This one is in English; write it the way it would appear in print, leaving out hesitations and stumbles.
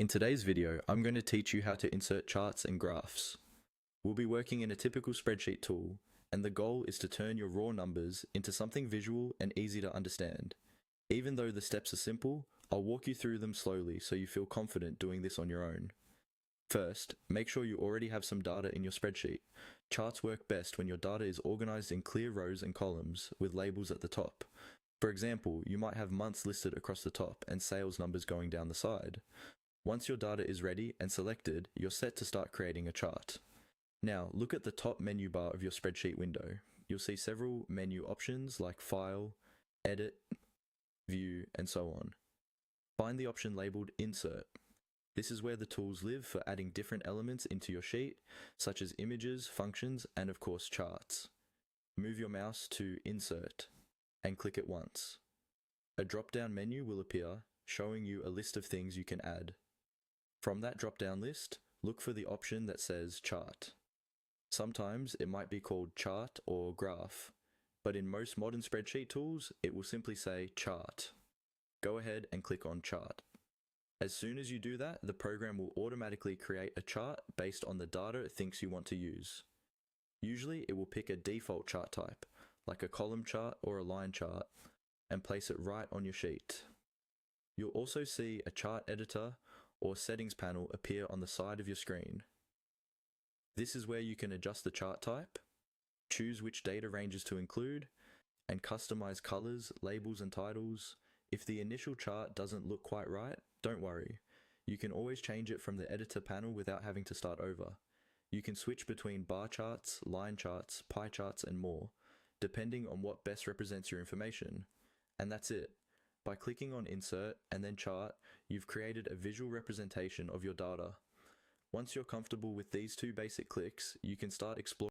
In today's video, I'm going to teach you how to insert charts and graphs. We'll be working in a typical spreadsheet tool, and the goal is to turn your raw numbers into something visual and easy to understand. Even though the steps are simple, I'll walk you through them slowly so you feel confident doing this on your own. First, make sure you already have some data in your spreadsheet. Charts work best when your data is organized in clear rows and columns with labels at the top. For example, you might have months listed across the top and sales numbers going down the side. Once your data is ready and selected, you're set to start creating a chart. Now, look at the top menu bar of your spreadsheet window. You'll see several menu options like File, Edit, View, and so on. Find the option labeled Insert. This is where the tools live for adding different elements into your sheet, such as images, functions, and of course charts. Move your mouse to Insert and click it once. A drop-down menu will appear, showing you a list of things you can add. From that drop-down list, look for the option that says Chart. Sometimes it might be called Chart or Graph, but in most modern spreadsheet tools, it will simply say Chart. Go ahead and click on Chart. As soon as you do that, the program will automatically create a chart based on the data it thinks you want to use. Usually, it will pick a default chart type, like a column chart or a line chart, and place it right on your sheet. You'll also see a chart editor or settings panel appear on the side of your screen. This is where you can adjust the chart type, choose which data ranges to include, and customize colors, labels, and titles. If the initial chart doesn't look quite right, don't worry. You can always change it from the editor panel without having to start over. You can switch between bar charts, line charts, pie charts, and more, depending on what best represents your information. And that's it. By clicking on Insert and then Chart, you've created a visual representation of your data. Once you're comfortable with these two basic clicks, you can start exploring